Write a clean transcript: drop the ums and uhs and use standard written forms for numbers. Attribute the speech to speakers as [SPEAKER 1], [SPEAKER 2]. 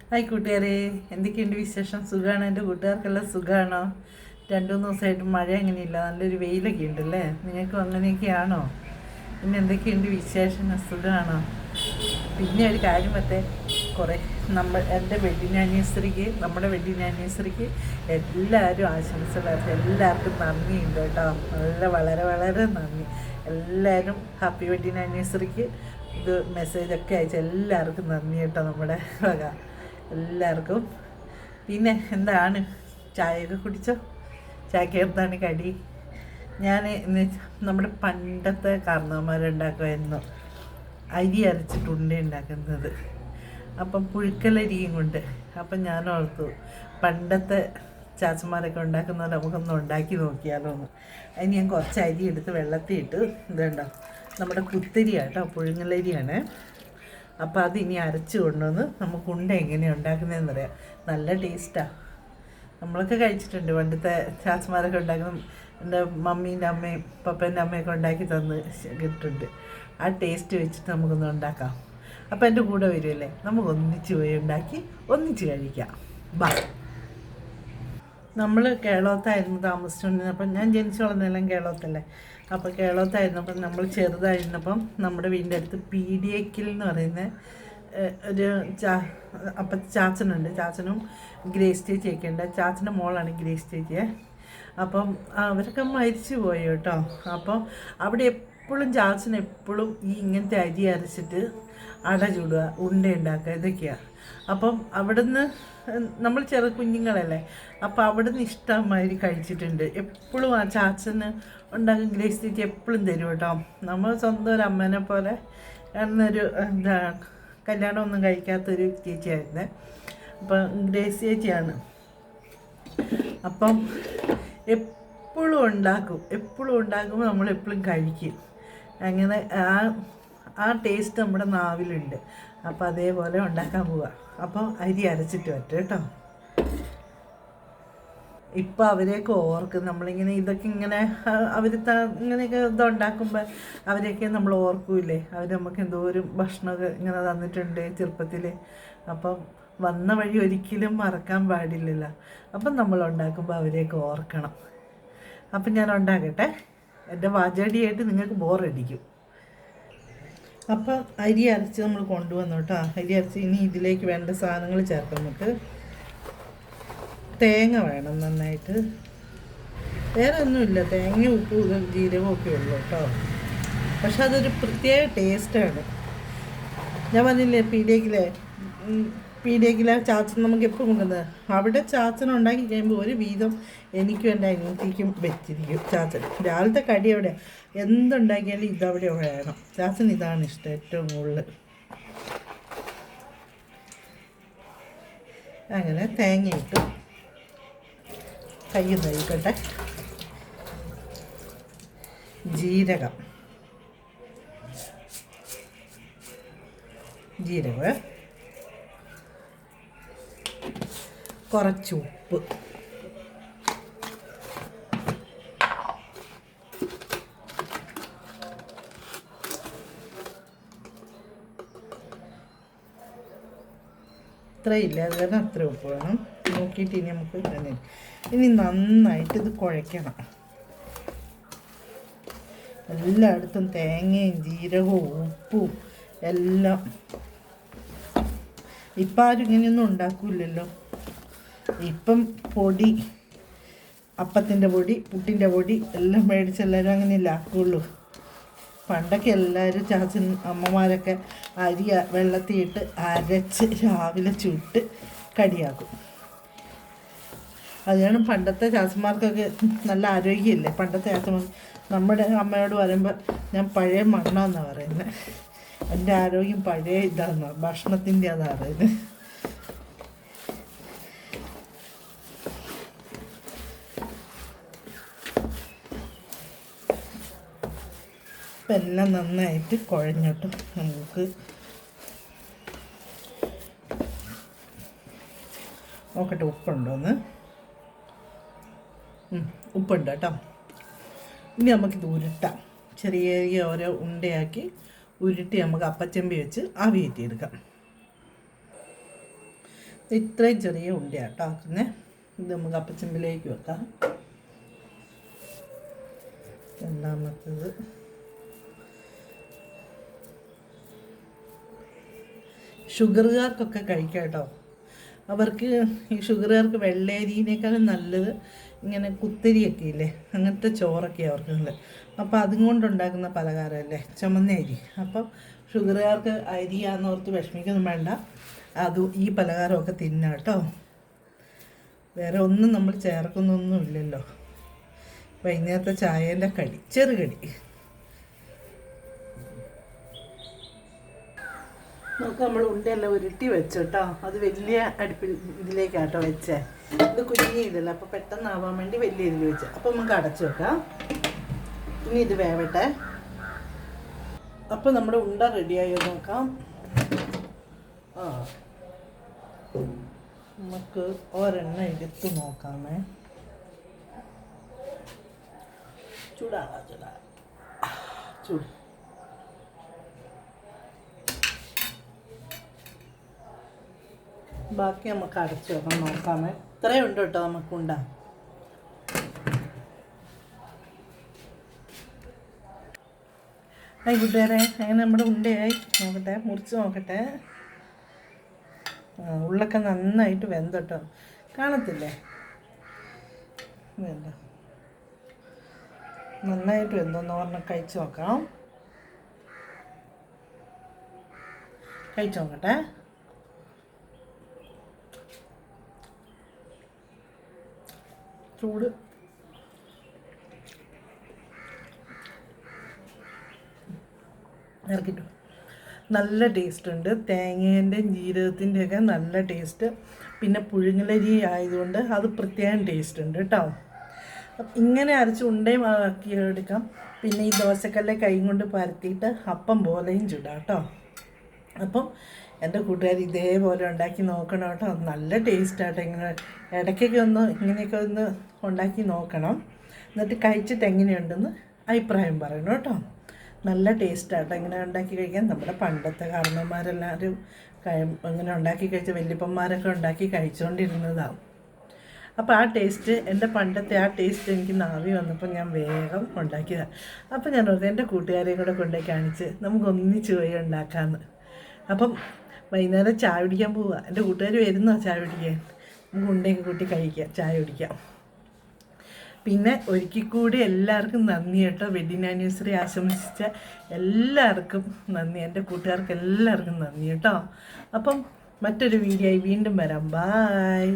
[SPEAKER 1] Hi കൂട്ടുകാരെ, എന്തൊക്കെയുണ്ട് വിശേഷം? സുഖമാണോ? എൻ്റെ കൂട്ടുകാർക്കെല്ലാം സുഖമാണോ? 2-3 ദിവസമായിട്ട് മഴ അങ്ങനെയില്ല, നല്ലൊരു വെയിലൊക്കെ ഉണ്ടല്ലേ. നിങ്ങൾക്കും അങ്ങനെയൊക്കെയാണോ? പിന്നെ എന്തൊക്കെയുണ്ട് വിശേഷം? സുഖമാണോ? പിന്നെ ഒരു കാര്യം പറ്റേ, കുറേ എൻ്റെ നമ്മുടെ വെഡിങ് ആനിവേഴ്സറിക്ക് എല്ലാവരും ആശംസകളായിരുന്നു. എല്ലാവർക്കും നന്ദിയുണ്ട് കേട്ടോ. വളരെ വളരെ നന്ദി. എല്ലാവരും ഹാപ്പി വെഡിങ് ആനിവേഴ്സറിക്ക് ഇത് മെസ്സേജൊക്കെ അയച്ചു. എല്ലാവർക്കും നന്ദി കേട്ടോ, നമ്മുടെ വക എല്ലാവർക്കും. പിന്നെ എന്താണ്, ചായയൊക്കെ കുടിച്ചോ? ചായക്ക് എന്താണ് കടി? ഞാൻ ഇന്ന് നമ്മുടെ പണ്ടത്തെ കാരണവന്മാരുണ്ടാക്കുമായിരുന്നു, അരി അരച്ചിട്ട് ഉണ്ട ഉണ്ടാക്കുന്നത്. അപ്പം പുഴുക്കലരിയും കൊണ്ട്. അപ്പം ഞാൻ ഓർത്തു, പണ്ടത്തെ ചാച്ചന്മാരൊക്കെ ഉണ്ടാക്കുന്നത് നമുക്കൊന്ന് ഉണ്ടാക്കി നോക്കിയാലോ എന്ന്. അതിന് ഞാൻ കുറച്ച് അരി എടുത്ത് വെള്ളത്തിൽ ഇട്ട്, ഇതുണ്ടോ നമ്മുടെ കുത്തരിയാണ് കേട്ടോ, പുഴുങ്ങലരിയാണ്. അപ്പോൾ അതിനി അരച്ച് കൊണ്ടുവന്ന് നമുക്ക് ഉണ്ട എങ്ങനെയാണ് ഉണ്ടാക്കുന്നതെന്ന് പറയാം. നല്ല ടേസ്റ്റാണ്. നമ്മളൊക്കെ കഴിച്ചിട്ടുണ്ട്, പണ്ടത്തെ ചാച്ചന്മാരൊക്കെ ഉണ്ടാക്കുന്ന. എൻ്റെ മമ്മീൻ്റെ അമ്മയും പപ്പേൻ്റെ അമ്മയൊക്കെ ഉണ്ടാക്കി തന്ന് കിട്ടുന്നുണ്ട്. ആ ടേസ്റ്റ് വെച്ചിട്ട് നമുക്കൊന്ന് ഉണ്ടാക്കാം. അപ്പോൾ എൻ്റെ കൂടെ വരുമല്ലേ, നമുക്ക് ഒന്നിച്ച് പോയി ഉണ്ടാക്കി ഒന്നിച്ച് കഴിക്കാം. ബാ. നമ്മൾ കേരളത്തായിരുന്നു താമസിച്ചുകൊണ്ടിരുന്നപ്പം. ഞാൻ ജനിച്ചു വളർന്നതെല്ലാം കേരളത്തല്ലേ. അപ്പോൾ കേരളത്തായിരുന്നപ്പം, നമ്മൾ ചെറുതായിരുന്നപ്പം നമ്മുടെ വീടിൻ്റെ അടുത്ത് പീഡിയക്കിൽ എന്ന് പറയുന്ന ഒരു ചാച്ചനുണ്ട്. ചാച്ചനും ഗ്രേസ് ചേച്ചിയൊക്കെ ഉണ്ട്. ചാച്ചൻ്റെ മോളാണ് ഗ്രേസ് ചേച്ചിയെ. അപ്പം അവരൊക്കെ മരിച്ചു പോയി കേട്ടോ. അപ്പം അവിടെ എപ്പോഴും ചാച്ചൻ എപ്പോഴും ഈ ഇങ്ങനത്തെ അരി അരച്ചിട്ട് അട ചുടുക, ഉണ്ട ഉണ്ടാക്കുക, ഇതൊക്കെയാണ്. അപ്പം അവിടുന്ന് നമ്മൾ ചെറു കുഞ്ഞുങ്ങളല്ലേ, അപ്പോൾ അവിടുന്ന് ഇഷ്ടമാതിരി കഴിച്ചിട്ടുണ്ട്. എപ്പോഴും ആ ചാച്ചന് ഉണ്ടാകും. ഗ്രേസ് ചേച്ചി എപ്പോഴും തരും കേട്ടോ. നമ്മൾ സ്വന്തം ഒരു അമ്മേനെ പോലെ എന്നൊരു കല്യാണമൊന്നും കഴിക്കാത്തൊരു ചേച്ചിയായിരുന്നേ. അപ്പം ഗ്രേസ് ചേച്ചിയാണ്. അപ്പം എപ്പോഴും ഉണ്ടാക്കുമ്പോൾ നമ്മളെപ്പോഴും കഴിക്കും. അങ്ങനെ ആ ടേസ്റ്റ് നമ്മുടെ നാവിലുണ്ട്. അപ്പോൾ അതേപോലെ ഉണ്ടാക്കാൻ പോവുക. അപ്പോൾ അരി അരച്ചിട്ട് പറ്റും കേട്ടോ. ഇപ്പോൾ അവരെയൊക്കെ ഓർക്കും നമ്മളിങ്ങനെ, ഇതൊക്കെ ഇങ്ങനെ അവർ ഇങ്ങനെയൊക്കെ ഇതുണ്ടാക്കുമ്പോൾ അവരെയൊക്കെ നമ്മൾ ഓർക്കൂലേ. അവർ നമുക്ക് എന്തോരം ഭക്ഷണമൊക്കെ ഇങ്ങനെ തന്നിട്ടുണ്ട് ചെറുപ്പത്തിൽ. അപ്പം വന്ന വഴി ഒരിക്കലും മറക്കാൻ പാടില്ലല്ലോ. അപ്പം നമ്മൾ ഉണ്ടാക്കുമ്പോൾ അവരെയൊക്കെ ഓർക്കണം. അപ്പം ഞാൻ ഉണ്ടാക്കട്ടെ. എൻ്റെ വാചാടിയായിട്ട് നിങ്ങൾക്ക് ബോറടിക്കും. അപ്പം അരി അരച്ച് നമ്മൾ കൊണ്ടുവന്നു കേട്ടോ. അരി അരച്ച് ഇനി ഇതിലേക്ക് വേണ്ട സാധനങ്ങൾ ചേർക്കാം. നമുക്ക് തേങ്ങ വേണം നന്നായിട്ട്. വേറെ ഒന്നുമില്ല, തേങ്ങ ഉപ്പ് ജീരകം ഒക്കെ ഉള്ളൂ കേട്ടോ. പക്ഷെ അതൊരു പ്രത്യേക ടേസ്റ്റാണ്. ഞാൻ പറഞ്ഞില്ലേ, പീഡിയക്കിലെ ചാച്ചൻ നമുക്ക് എപ്പോൾ കൊണ്ടുവന്നത്. അവിടെ ചാച്ചൻ ഉണ്ടാക്കി കഴിയുമ്പോൾ ഒരു വീതം എനിക്കും എൻ്റെ അനിയത്തിക്കും വെച്ചിരിക്കും ചാച്ചൻ. രാവിലത്തെ കടി അവിടെ എന്തുണ്ടാക്കിയാലും ഇതവിടെ വേണം. ചാച്ചൻ ഇതാണ് ഇഷ്ടം ഏറ്റവും കൂടുതൽ. അങ്ങനെ തേങ്ങയിട്ട് കയ്യിൽ കഴിക്കട്ടെ. ജീരകം കുറച്ച് ഉപ്പ്, ഇത്രയില്ല, അത് കാരണം അത്ര ഉപ്പ് വേണം. നോക്കിയിട്ട് ഇനി നമുക്ക് ഇനി നന്നായിട്ട് ഇത് കുഴയ്ക്കണം. എല്ലായിടത്തും തേങ്ങയും ജീരകവും ഉപ്പും എല്ലാം. ഇപ്പം ആരും ഇങ്ങനെയൊന്നും ഉണ്ടാക്കില്ലല്ലോ. ഇപ്പം പൊടി, അപ്പത്തിൻ്റെ പൊടി, പുട്ടിൻ്റെ പൊടി എല്ലാം മേടിച്ച് എല്ലാവരും അങ്ങനെയല്ല ആക്കുള്ളൂ. പണ്ടൊക്കെ എല്ലാവരും ചാച്ചൻ അമ്മമാരൊക്കെ അരി വെള്ളത്തിയിട്ട് അരച്ച് രാവിലെ ചുട്ട് കടിയാക്കും. അതാണ് പണ്ടത്തെ ചാച്ചന്മാർക്കൊക്കെ നല്ല ആരോഗ്യമില്ലേ. പണ്ടത്തെ ചാച്ചന്മാർ നമ്മുടെ അമ്മയോട് പറയുമ്പോൾ ഞാൻ പഴയ മണ്ണെന്നാണ് പറയുന്നത്. എൻ്റെ ആരോഗ്യം പഴയ ഇതാണ്, ഭക്ഷണത്തിൻ്റെ അതാണ് പറയുന്നത്. ഇപ്പം എല്ലാം നന്നായിട്ട് കുഴഞ്ഞിട്ട് നമുക്ക് നോക്കട്ടെ ഉപ്പുണ്ടോയെന്ന്. ഉപ്പുണ്ട് കേട്ടോ. ഇനി നമുക്കിത് ഉരുട്ടാം. ചെറിയ ചെറിയ ഓരോ ഉണ്ടയാക്കി ഉരുട്ടി നമുക്ക് അപ്പച്ചമ്പി വെച്ച് ആവി കയറ്റിയെടുക്കാം. ഇത്രയും ചെറിയ ഉണ്ടയാട്ടോ ആക്കുന്നത്. ഇത് നമുക്ക് അപ്പച്ചമ്പിലേക്ക് വെക്കാം. രണ്ടാമത്തത് ഷുഗറുകാർക്കൊക്കെ കഴിക്കാം കേട്ടോ. അവർക്ക് ഈ ഷുഗറുകാർക്ക് വെള്ളയരിനേക്കാളും നല്ലത് ഇങ്ങനെ കുത്തരിയൊക്കെ ഇല്ലേ, അങ്ങനത്തെ ചോറൊക്കെ അവർക്കുള്ളത്. അപ്പോൾ അതും കൊണ്ടുണ്ടാക്കുന്ന പലഹാരമല്ലേ ചുമന്ന അരി. അപ്പം ഷുഗറുകാർക്ക് അരിയാന്നോർത്ത് വിഷമിക്കൊന്നും വേണ്ട, ഈ പലഹാരമൊക്കെ തിന്നാം കേട്ടോ. വേറെ ഒന്നും നമ്മൾ ചേർക്കുന്നൊന്നും ഇല്ലല്ലോ. വൈകുന്നേരത്തെ ചായേൻ്റെ കടി, ചെറുകടി. നമുക്ക് നമ്മൾ ഉണ്ടയെല്ലാം ഉരുട്ടി വെച്ചു കേട്ടോ. അത് വലിയ അടുപ്പിൽ ഇതിലേക്കാട്ടോ വെച്ചേ. ഇത് കുഞ്ഞിയില്ലല്ലോ, അപ്പോൾ പെട്ടെന്നാവാൻ വേണ്ടി വലിയ ഇതിൽ വെച്ച്. അപ്പോൾ നമുക്ക് അടച്ചു വെക്കാം. ഇനി ഇത് വേവട്ടെ. അപ്പോൾ നമ്മുടെ ഉണ്ട റെഡിയായോ നോക്കാം. നമുക്ക് ഒരെണ്ണം എടുത്ത് നോക്കാമേ. ചൂട് ബാക്കി നമുക്ക് അടച്ചു വെക്കാം, നോക്കാമേ. ഇത്രയും ഉണ്ട് കേട്ടോ നമുക്കുണ്ടാ. കൂട്ടുകാരെ, അങ്ങനെ നമ്മുടെ ഉണ്ടയായി. നോക്കട്ടെ, മുറിച്ച് നോക്കട്ടെ. ഉള്ളൊക്കെ നന്നായിട്ട് വെന്തട്ടോ, കാണത്തില്ലേ? വേണ്ട, നന്നായിട്ട് വെന്തോന്ന് പറഞ്ഞാൽ കഴിച്ച് നോക്കാം. കഴിച്ച് നോക്കട്ടെ. ചൂട് ഇറക്കിട്ടു. നല്ല ടേസ്റ്റ് ഉണ്ട്. തേങ്ങേൻ്റെയും ജീരകത്തിൻ്റെയൊക്കെ നല്ല ടേസ്റ്റ്. പിന്നെ പുഴുങ്ങലരി ആയതുകൊണ്ട് അത് പ്രത്യേകം ടേസ്റ്റ് ഉണ്ട് കേട്ടോ. ഇങ്ങനെ അരച്ച് ഉണ്ടയും ആക്കി എടുക്കാം. പിന്നെ ഈ ദോശക്കല്ലെ കൈ കൊണ്ട് പരത്തിയിട്ട് അപ്പം പോലെയും ചുടാം കേട്ടോ. അപ്പം എൻ്റെ കൂട്ടുകാർ ഇതേപോലെ ഉണ്ടാക്കി നോക്കണം കേട്ടോ. നല്ല ടേസ്റ്റാട്ടോ. ഇങ്ങനെ ഇടയ്ക്കൊക്കെ ഇങ്ങനെയൊക്കെ ഒന്ന് ഉണ്ടാക്കി നോക്കണം. എന്നിട്ട് കഴിച്ചിട്ട് എങ്ങനെയുണ്ടെന്ന് അഭിപ്രായം പറയണം കേട്ടോ. നല്ല ടേസ്റ്റാട്ടോ ഇങ്ങനെ ഉണ്ടാക്കി കഴിക്കാൻ. നമ്മുടെ പണ്ടത്തെ കാരണന്മാരെല്ലാവരും ഇങ്ങനെ ഉണ്ടാക്കി കഴിച്ച വല്യപ്പന്മാരൊക്കെ ഉണ്ടാക്കി കഴിച്ചുകൊണ്ടിരുന്നതാവും. അപ്പോൾ ആ ടേസ്റ്റ്, എൻ്റെ പണ്ടത്തെ ആ ടേസ്റ്റ് എനിക്ക് നാവി വന്നപ്പോൾ ഞാൻ വേഗം ഉണ്ടാക്കിയതാണ്. അപ്പോൾ ഞാൻ ഓർത്ത് എൻ്റെ കൂട്ടുകാരെയും കൂടെ കൊണ്ടുപോയി കാണിച്ച് നമുക്ക് ഒന്നിച്ച് പോയി ഉണ്ടാക്കാമെന്ന്. അപ്പം വൈകുന്നേരം ചായ കുടിക്കാൻ പോവുക. എൻ്റെ കൂട്ടുകാർ വരുന്നോ ചായ കുടിക്കാൻ? നമുക്ക് ഉണ്ടയൊക്കെ കൂട്ടി കഴിക്കാം, ചായ കുടിക്കാം. പിന്നെ ഒരിക്കൽ കൂടി എല്ലാവർക്കും നന്ദി കേട്ടോ. വെഡിങ് ആനിവേഴ്സറി ആശംസിച്ച എല്ലാവർക്കും നന്ദി. എൻ്റെ കൂട്ടുകാർക്ക് എല്ലാവർക്കും നന്ദി കേട്ടോ. അപ്പം മറ്റൊരു വീഡിയോ ആയി വീണ്ടും വരാം. ബായ്.